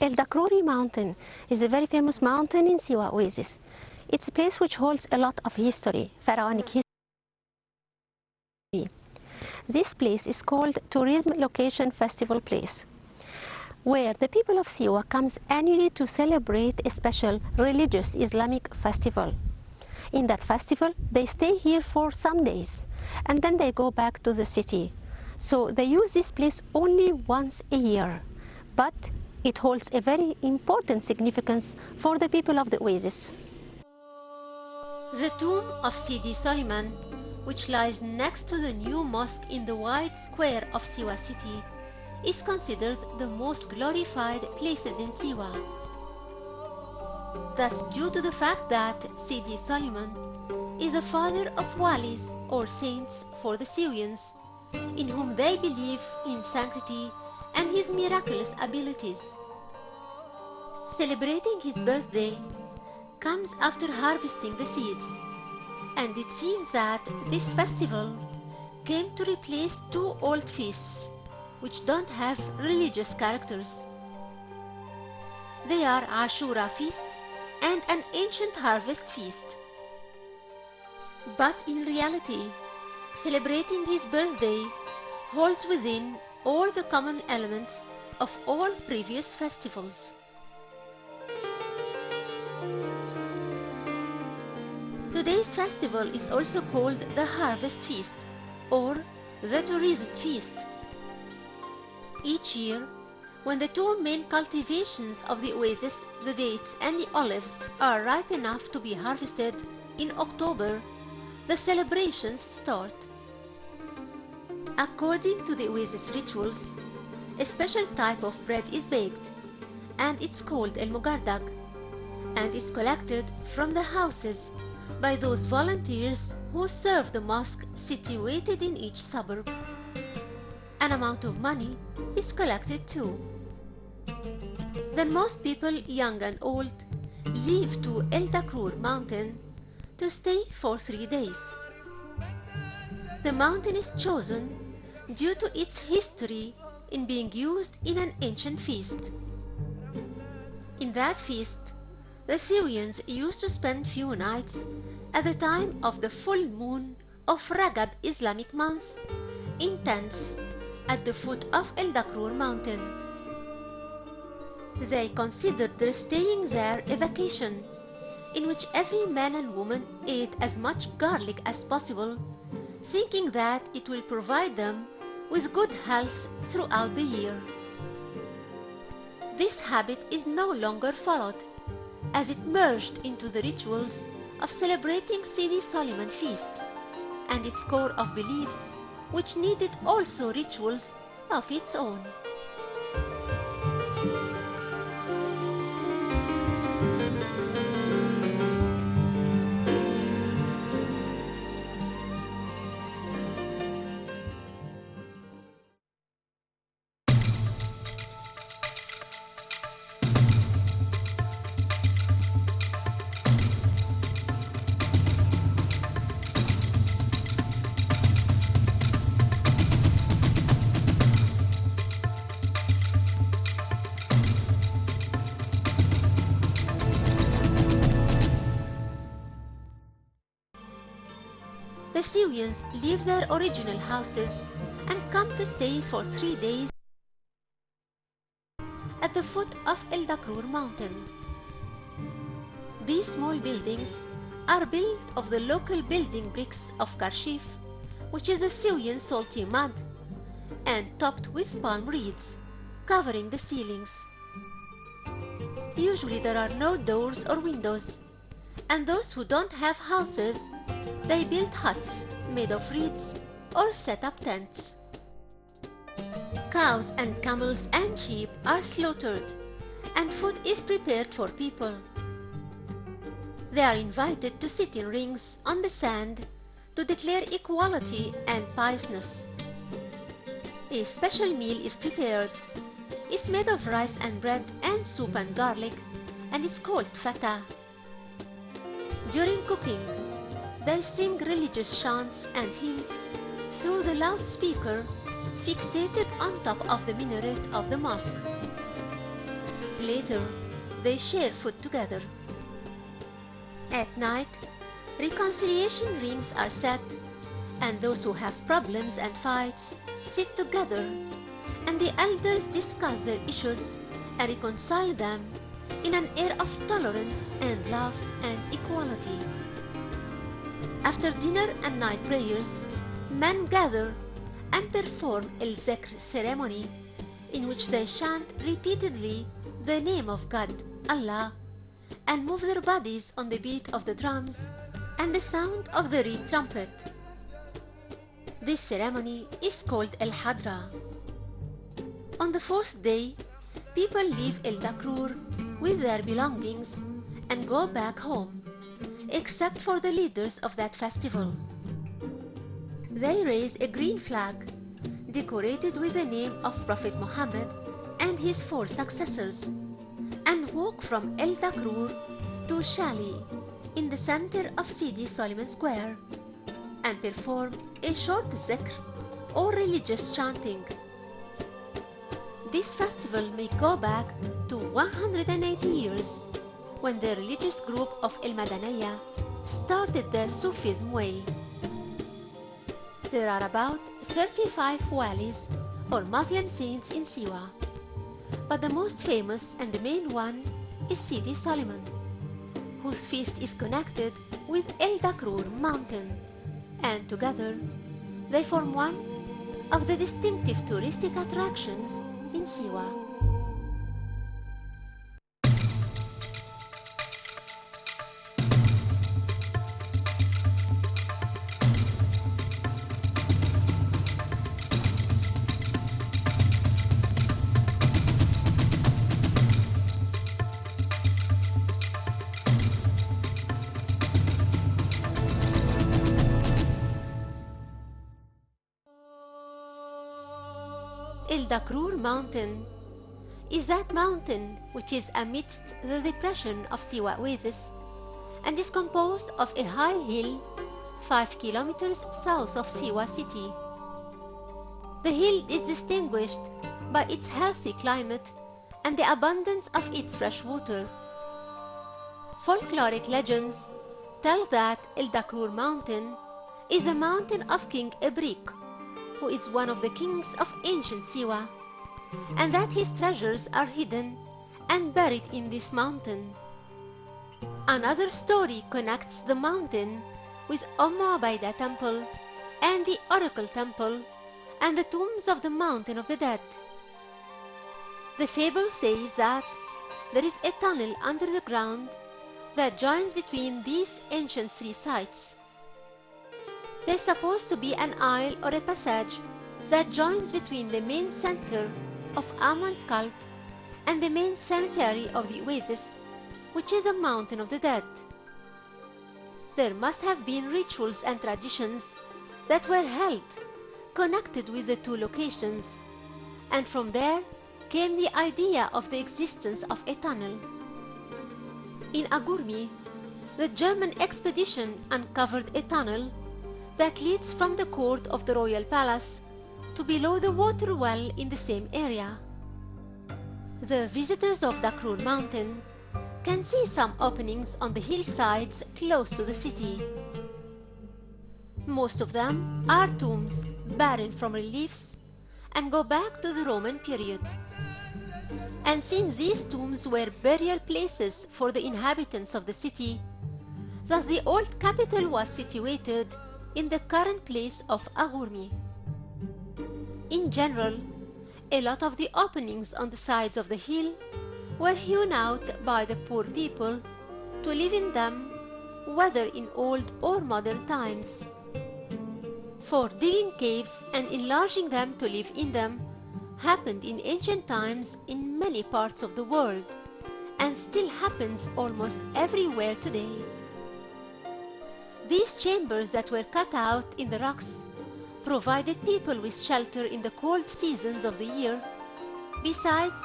El Dakruri mountain is a very famous mountain in Siwa Oasis. It's a place which holds a lot of history, pharaonic history. This place is called Tourism Location Festival Place, where the people of Siwa comes annually to celebrate a special religious Islamic festival. In that festival, they stay here for some days, and then they go back to the city. So they use this place only once a year, but it holds a very important significance for the people of the oasis. The tomb of Sidi Soliman, which lies next to the new mosque in the wide square of Siwa city, is considered the most glorified places in Siwa. That's due to the fact that Sidi Soliman is the father of walis or saints for the Syrians, in whom they believe in sanctity and his miraculous abilities. Celebrating his birthday comes after harvesting the seeds, and it seems that this festival came to replace two old feasts which don't have religious characters. They are Ashura feast and an ancient harvest feast. But in reality, celebrating his birthday holds within all the common elements of all previous festivals. Today's festival is also called the Harvest Feast or the Tourism Feast. Each year, when the two main cultivations of the oasis, the dates and the olives, are ripe enough to be harvested in October, the celebrations start. According to the oasis rituals, a special type of bread is baked, and it's called El Mugardag, and is collected from the houses by those volunteers who serve the mosque situated in each suburb. An amount of money is collected too. Then most people, young and old, leave to El Dakrur mountain to stay for 3 days. The mountain is chosen due to its history in being used in an ancient feast. In that feast, the Syrians used to spend few nights at the time of the full moon of Ragab Islamic month in tents at the foot of El Dakrur mountain. They considered their staying there a vacation, in which every man and woman ate as much garlic as possible, thinking that it will provide them with good health throughout the year. This habit is no longer followed, as it merged into the rituals of celebrating Sidi Soliman feast and its core of beliefs, which needed also rituals of its own. The Syrians leave their original houses and come to stay for 3 days at the foot of El Dakrur mountain. These small buildings are built of the local building bricks of Karshif, which is a Syrian salty mud, and topped with palm reeds, covering the ceilings. Usually there are no doors or windows, and those who don't have houses, they build huts made of reeds or set up tents. Cows and camels and sheep are slaughtered, and food is prepared for people. They are invited to sit in rings on the sand to declare equality and piousness. A special meal is prepared. It's made of rice and bread and soup and garlic, and it's called fatah. During cooking, they sing religious chants and hymns through the loudspeaker fixated on top of the minaret of the mosque. Later, they share food together. At night, reconciliation rings are set, and those who have problems and fights sit together, and the elders discuss their issues and reconcile them in an air of tolerance and love and equality. After dinner and night prayers, men gather and perform El-Zikr ceremony, in which they chant repeatedly the name of God, Allah, and move their bodies on the beat of the drums and the sound of the reed trumpet. This ceremony is called El-Hadra. On the fourth day, people leave El-Dakrur with their belongings and go back home, except for the leaders of that festival. They raise a green flag decorated with the name of Prophet Muhammad and his 4 successors, and walk from El-Dakrur to Shali in the center of Sidi Solomon Square and perform a short zikr or religious chanting. This festival may go back to 180 years, when the religious group of El-Madaniyya started the Sufism way. There are about 35 walis or Muslim saints in Siwa, but the most famous and the main one is Sidi Solomon, whose feast is connected with El-Dakrur mountain, and together they form one of the distinctive touristic attractions in Siwa. El-Dakrur mountain is that mountain which is amidst the depression of Siwa Oasis and is composed of a high hill 5 kilometers south of Siwa city. The hill is distinguished by its healthy climate and the abundance of its fresh water. Folkloric legends tell that El-Dakrur mountain is the mountain of King Ibrik, who is one of the kings of ancient Siwa, and that his treasures are hidden and buried in this mountain. Another story connects the mountain with Ubaydah temple and the Oracle temple and the tombs of the Mountain of the Dead. The fable says that there is a tunnel under the ground that joins between these ancient 3 sites. There's supposed to be an aisle or a passage that joins between the main center of Amon's cult and the main cemetery of the Oasis, which is the Mountain of the Dead. There must have been rituals and traditions that were held connected with the 2 locations, and from there came the idea of the existence of a tunnel. In Agurmi, the German expedition uncovered a tunnel that leads from the court of the royal palace to below the water well in the same area. The visitors of Dakrur mountain can see some openings on the hillsides close to the city. Most of them are tombs barren from reliefs and go back to the Roman period. And since these tombs were burial places for the inhabitants of the city, thus the old capital was situated in the current place of Agurmi. In general, a lot of the openings on the sides of the hill were hewn out by the poor people to live in them, whether in old or modern times. For digging caves and enlarging them to live in them happened in ancient times in many parts of the world, and still happens almost everywhere today. These chambers that were cut out in the rocks provided people with shelter in the cold seasons of the year, besides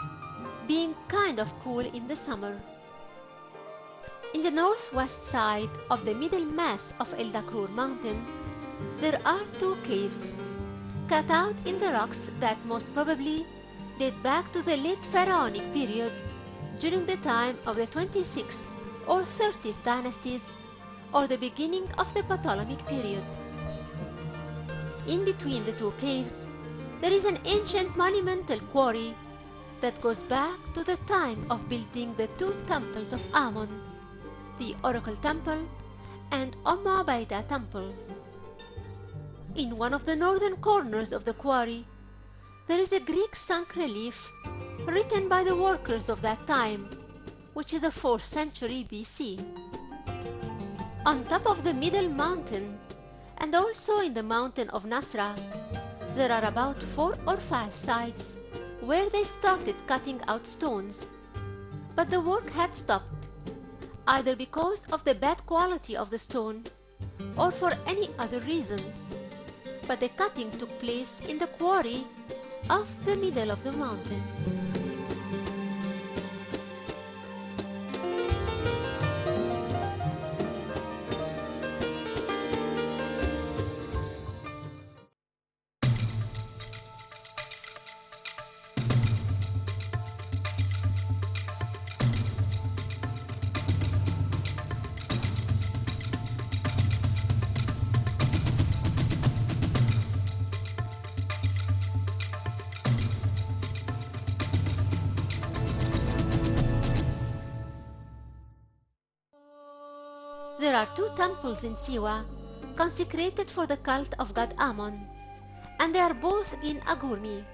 being kind of cool in the summer. In the northwest side of the middle mass of El-Dakrur mountain, there are 2 caves, cut out in the rocks that most probably date back to the late pharaonic period, during the time of the 26th or 30th dynasties or the beginning of the Ptolemaic period. In between the two caves, there is an ancient monumental quarry that goes back to the time of building the two temples of Amun, the Oracle Temple and Umm Temple. In one of the northern corners of the quarry, there is a Greek sunk relief written by the workers of that time, which is the 4th century BC. On top of the middle mountain, and also in the mountain of Nasra, there are about 4 or 5 sites where they started cutting out stones, but the work had stopped, either because of the bad quality of the stone or for any other reason. But the cutting took place in the quarry of the middle of the mountain. There are 2 temples in Siwa consecrated for the cult of god Amun, and they are both in Agurmi,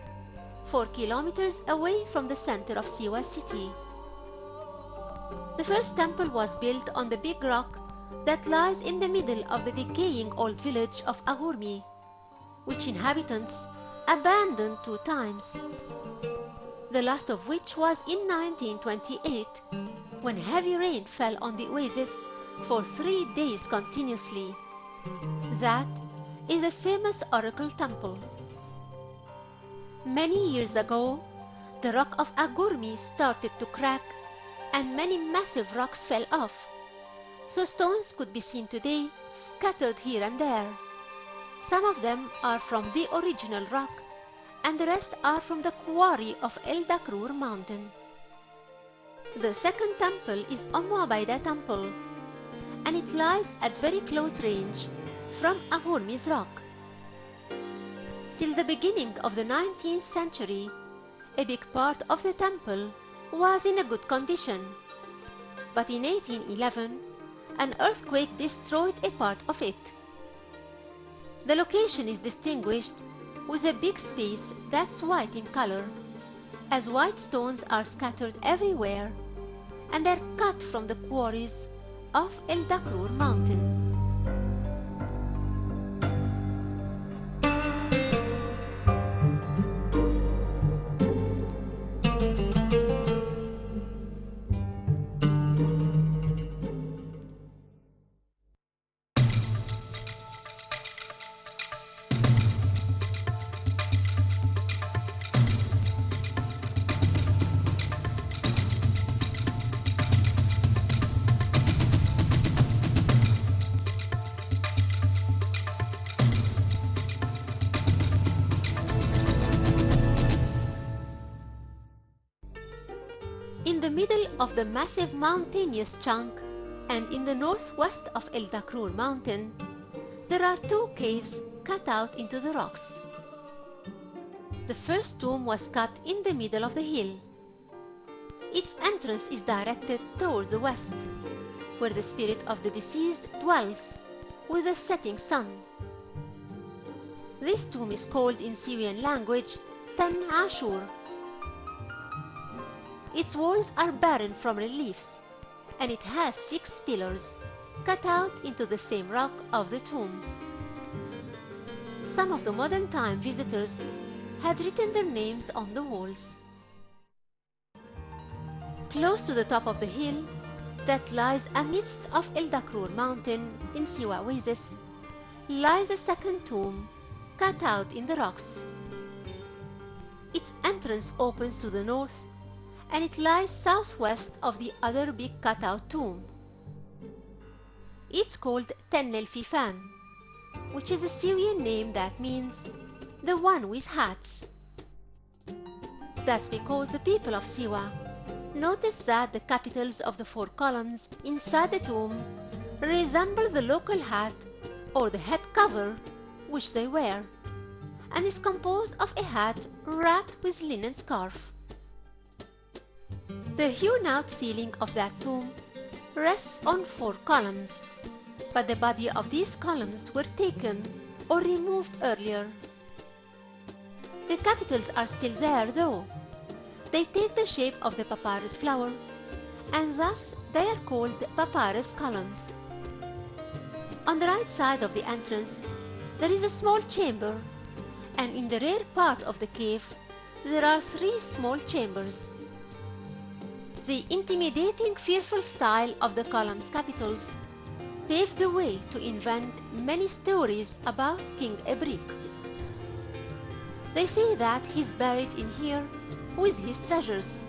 4 kilometers away from the center of Siwa city. The first temple was built on the big rock that lies in the middle of the decaying old village of Agurmi, which inhabitants abandoned 2 times, the last of which was in 1928, when heavy rain fell on the oasis for 3 days continuously. That is the famous Oracle Temple. Many years ago, the rock of Agurmi started to crack and many massive rocks fell off, so stones could be seen today scattered here and there. Some of them are from the original rock and the rest are from the quarry of El Dakrur mountain. The second temple is Umm Temple, and it lies at very close range from Agurmi's rock. Till the beginning of the 19th century, a big part of the temple was in a good condition, but in 1811, an earthquake destroyed a part of it. The location is distinguished with a big space that's white in color, as white stones are scattered everywhere and are cut from the quarries of El Dakrur mountain. In the middle of the massive mountainous chunk and in the northwest of El Dakrur mountain, there are 2 caves cut out into the rocks. The first tomb was cut in the middle of the hill. Its entrance is directed towards the west, where the spirit of the deceased dwells with the setting sun. This tomb is called in Syrian language Ten Ashur. Its walls are barren from reliefs, and it has 6 pillars cut out into the same rock of the tomb. Some of the modern time visitors had written their names on the walls. Close to the top of the hill that lies amidst of El Dakrur mountain in Siwa oasis lies a second tomb cut out in the rocks. Its entrance opens to the north, and it lies southwest of the other big cutout tomb. It's called Ten El Fifan, which is a Syrian name that means the one with hats. That's because the people of Siwa Notice that the capitals of the 4 columns inside the tomb resemble the local hat or the head cover which they wear, and is composed of a hat wrapped with linen scarf. The hewn-out ceiling of that tomb rests on 4 columns, but the body of these columns were taken or removed earlier. The capitals are still there though. They take the shape of the papyrus flower, and thus they are called papyrus columns. On the right side of the entrance, there is a small chamber, and in the rear part of the cave, there are 3 small chambers. The intimidating, fearful style of the columns' capitals paved the way to invent many stories about King Ebrik. They say that he's buried in here with his treasures,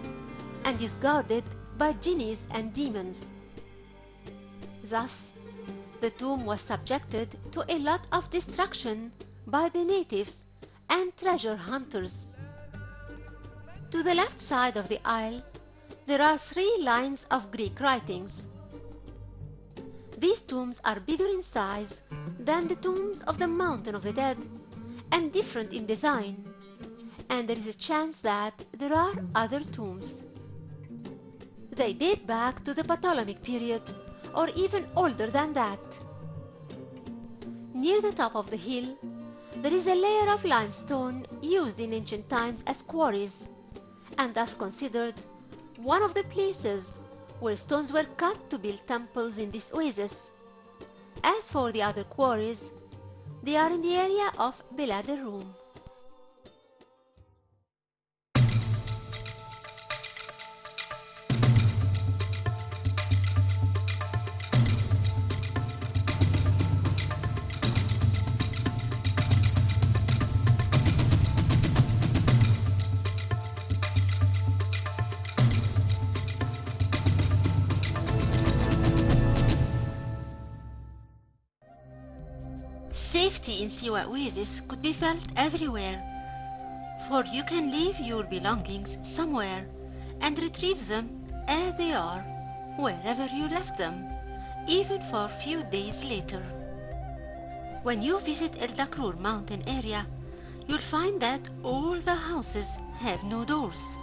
and is guarded by jinnis and demons. Thus, the tomb was subjected to a lot of destruction by the natives and treasure hunters. To the left side of the aisle, there are 3 lines of Greek writings. These tombs are bigger in size than the tombs of the Mountain of the Dead and different in design, and there is a chance that there are other tombs. They date back to the Ptolemaic period, or even older than that. Near the top of the hill, there is a layer of limestone used in ancient times as quarries, and thus considered one of the places where stones were cut to build temples in this oasis. As for the other quarries, they are in the area of Bilad al-Rum. Safety in Siwa Oasis could be felt everywhere, for you can leave your belongings somewhere and retrieve them as they are, wherever you left them, even for a few days later. When you visit El Dakrur mountain area, you'll find that all the houses have no doors.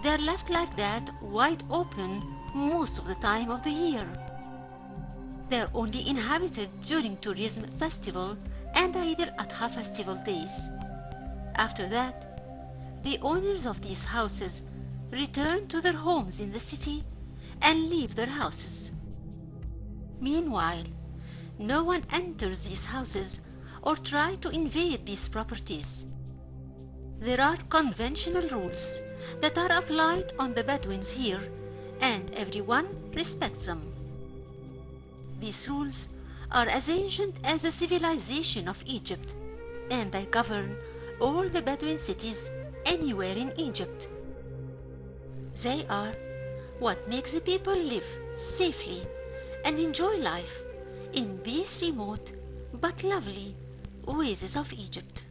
They're left like that, wide open most of the time of the year. They're only inhabited during tourism festival and Eid al-Adha festival days. After that, the owners of these houses return to their homes in the city and leave their houses. Meanwhile, no one enters these houses or try to invade these properties. There are conventional rules that are applied on the Bedouins here, and everyone respects them. These rules are as ancient as the civilization of Egypt, and they govern all the Bedouin cities anywhere in Egypt. They are what makes the people live safely and enjoy life in these remote but lovely oases of Egypt.